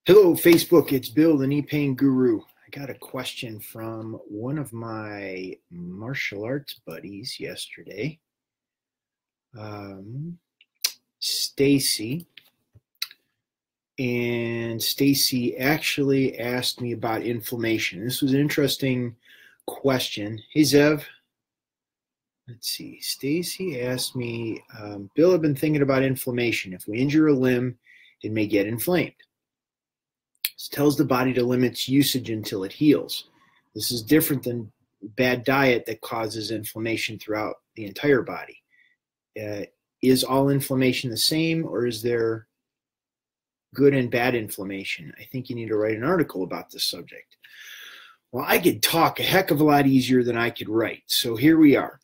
Hello, Facebook. It's Bill, the knee pain guru. I got a question from one of my martial arts buddies yesterday, Stacy. And Stacy actually asked me about inflammation. This was an interesting question. Hey, Zev. Let's see. Stacy asked me, Bill, I've been thinking about inflammation. If we injure a limb, it may get inflamed. This tells the body to limit its usage until it heals. This is different than bad diet that causes inflammation throughout the entire body. Is all inflammation the same, or is there good and bad inflammation? I think you need to write an article about this subject. Well, I could talk a heck of a lot easier than I could write, so here we are.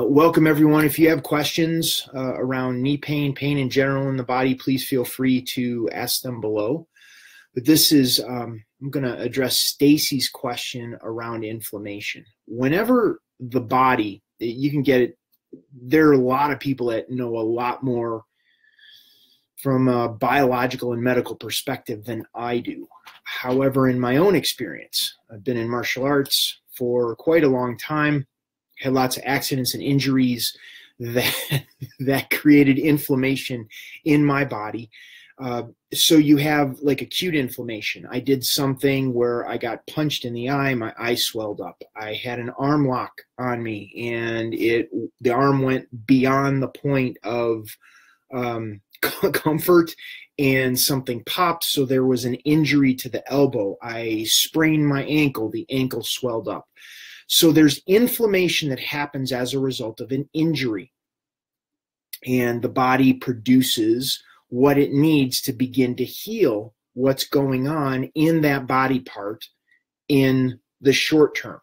Welcome, everyone. If you have questions around knee pain, pain in general in the body, please feel free to ask them below. But this is, I'm going to address Stacy's question around inflammation. Whenever the body, you can get it, there are a lot of people that know a lot more from a biological and medical perspective than I do. However, in my own experience, I've been in martial arts for quite a long time. Had lots of accidents and injuries that created inflammation in my body. So you have like acute inflammation. I did something where I got punched in the eye, my eye swelled up. I had an arm lock on me, and the arm went beyond the point of comfort, and something popped, so there was an injury to the elbow. I sprained my ankle, the ankle swelled up. So there's inflammation that happens as a result of an injury, and the body produces what it needs to begin to heal what's going on in that body part in the short term.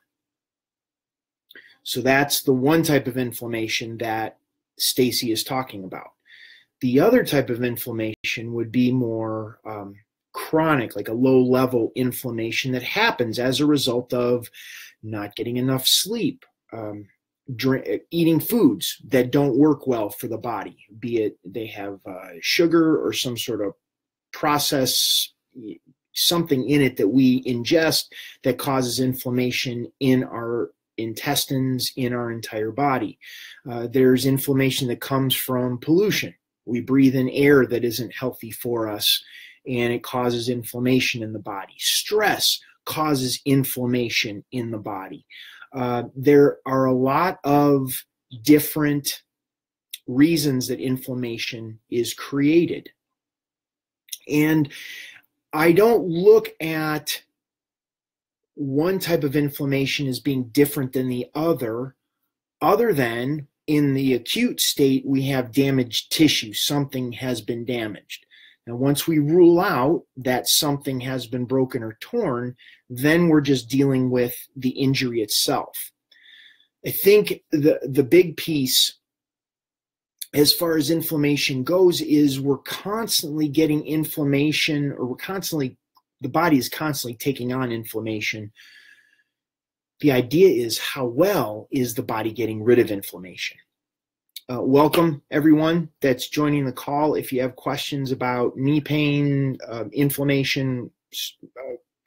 So that's the one type of inflammation that Stacy is talking about. The other type of inflammation would be more chronic, like a low-level inflammation that happens as a result of not getting enough sleep, eating foods that don't work well for the body, be it they have sugar or some sort of process, something in it that we ingest that causes inflammation in our intestines, in our entire body. There's inflammation that comes from pollution. We breathe in air that isn't healthy for us, and it causes inflammation in the body. Stress causes inflammation in the body. There are a lot of different reasons that inflammation is created. And I don't look at one type of inflammation as being different than the other than in the acute state, we have damaged tissue. Something has been damaged. Now, once we rule out that something has been broken or torn, then we're just dealing with the injury itself. I think the big piece as far as inflammation goes is we're constantly getting inflammation, or the body is constantly taking on inflammation. The idea is, how well is the body getting rid of inflammation? Welcome, everyone that's joining the call. If you have questions about knee pain, inflammation,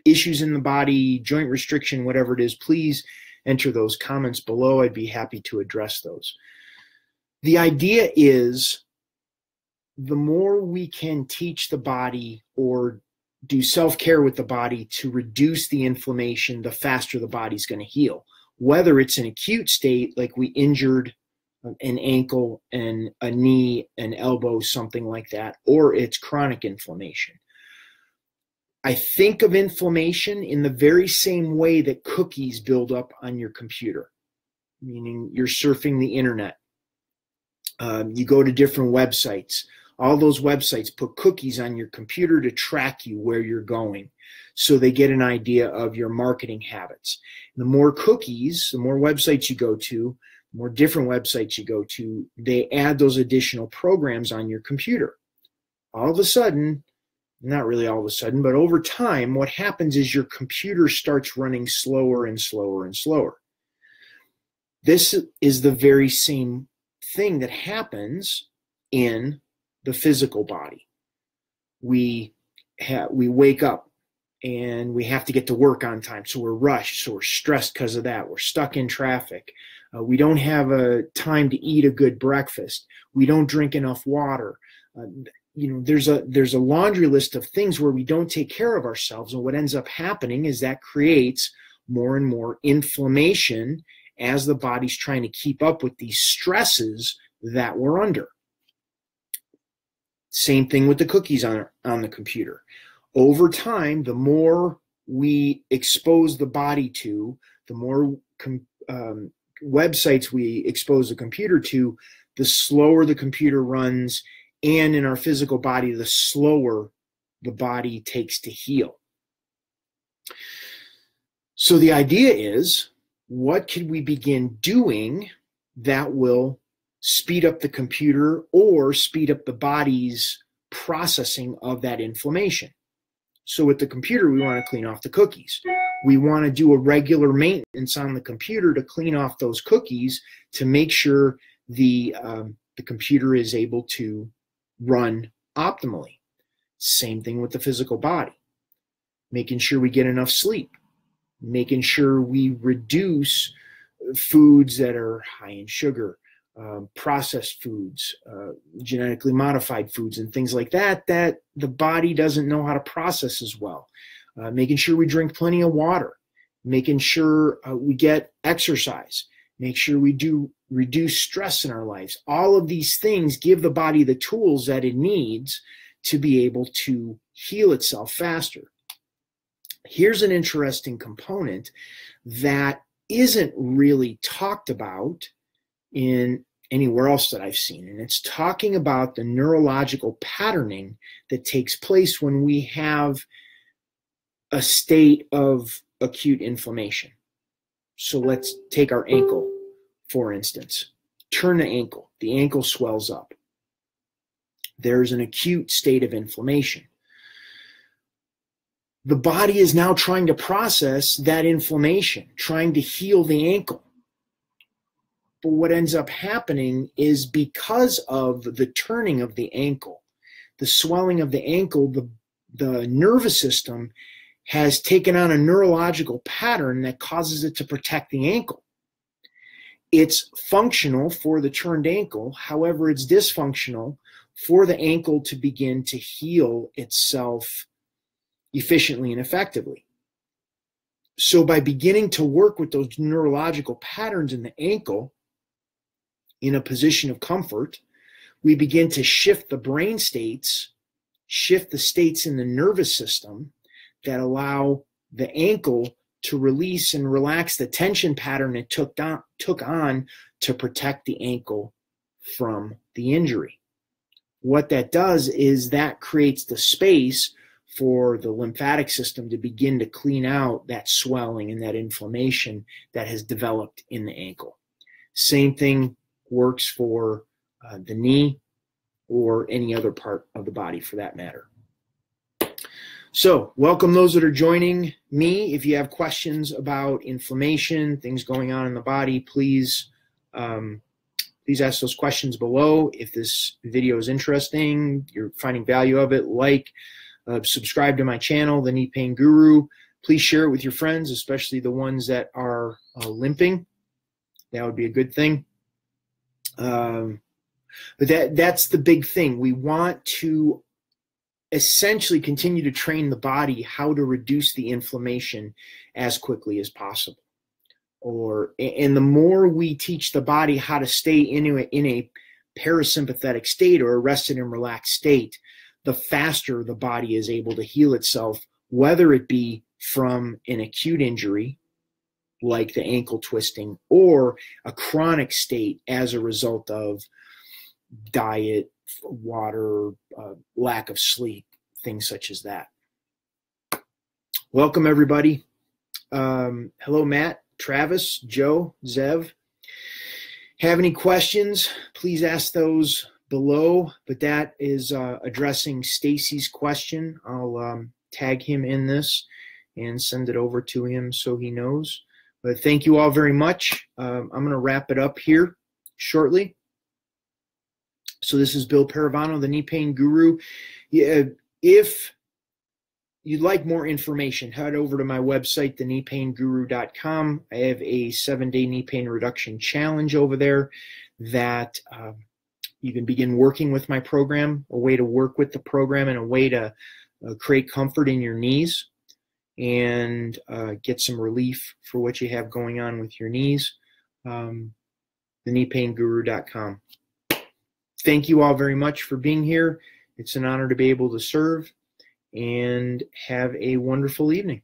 issues in the body, joint restriction, whatever it is, please enter those comments below. I'd be happy to address those. The idea is, the more we can teach the body or do self-care with the body to reduce the inflammation, the faster the body's going to heal. Whether it's an acute state, like we injured an ankle and a knee, an elbow, something like that, or it's chronic inflammation. I think of inflammation in the very same way that cookies build up on your computer, meaning you're surfing the internet. You go to different websites. All those websites put cookies on your computer to track you where you're going, so they get an idea of your marketing habits. The more cookies, the more websites you go to, the more different websites you go to, they add those additional programs on your computer. All of a sudden, not really all of a sudden, but over time, what happens is your computer starts running slower and slower and slower. This is the very same thing that happens in the physical body. We we wake up and we have to get to work on time, so we're rushed, so we're stressed because of that. We're stuck in traffic. We don't have a time to eat a good breakfast. We don't drink enough water. There's a laundry list of things where we don't take care of ourselves, and what ends up happening is that creates more and more inflammation as the body's trying to keep up with these stresses that we're under. Same thing with the cookies on the computer. Over time, the more we expose the body to, the more websites we expose the computer to, the slower the computer runs, and in our physical body, the slower the body takes to heal. So the idea is, what could we begin doing that will speed up the computer or speed up the body's processing of that inflammation? So with the computer, we want to clean off the cookies. We want to do a regular maintenance on the computer to clean off those cookies to make sure the computer is able to run optimally. Same thing with the physical body. Making sure we get enough sleep. Making sure we reduce foods that are high in sugar, processed foods, genetically modified foods, and things like that the body doesn't know how to process as well. Making sure we drink plenty of water, making sure we get exercise, make sure we do reduce stress in our lives. All of these things give the body the tools that it needs to be able to heal itself faster. Here's an interesting component that isn't really talked about in anywhere else that I've seen, and it's talking about the neurological patterning that takes place when we have a state of acute inflammation. So let's take our ankle, for instance. Turn the ankle swells up. There's an acute state of inflammation. The body is now trying to process that inflammation, trying to heal the ankle. But what ends up happening is, because of the turning of the ankle, the swelling of the ankle, the nervous system has taken on a neurological pattern that causes it to protect the ankle. It's functional for the turned ankle, however, it's dysfunctional for the ankle to begin to heal itself efficiently and effectively. So by beginning to work with those neurological patterns in the ankle in a position of comfort, we begin to shift the brain states, shift the states in the nervous system that allow the ankle to release and relax the tension pattern it took on to protect the ankle from the injury. What that does is that creates the space for the lymphatic system to begin to clean out that swelling and that inflammation that has developed in the ankle. Same thing works for the knee or any other part of the body for that matter. So welcome those that are joining me. If you have questions about inflammation, things going on in the body, please ask those questions below. If this video is interesting, you're finding value of it, subscribe to my channel, The Knee Pain Guru. Please share it with your friends, especially the ones that are limping. That would be a good thing. But that's the big thing. We want to essentially continue to train the body how to reduce the inflammation as quickly as possible. And the more we teach the body how to stay in a parasympathetic state or a rested and relaxed state, the faster the body is able to heal itself, whether it be from an acute injury like the ankle twisting or a chronic state as a result of diet, water, lack of sleep, things such as that. Welcome, everybody. Hello, Matt, Travis, Joe, Zev. Have any questions? Please ask those below, but that is addressing Stacy's question. I'll tag him in this and send it over to him so he knows. But thank you all very much. I'm going to wrap it up here shortly. So this is Bill Paravano, the Knee Pain Guru. If you'd like more information, head over to my website, thekneepainguru.com. I have a 7-day knee pain reduction challenge over there that you can begin working with my program, a way to work with the program and a way to create comfort in your knees and get some relief for what you have going on with your knees. Thekneepainguru.com. Thank you all very much for being here. It's an honor to be able to serve, and have a wonderful evening.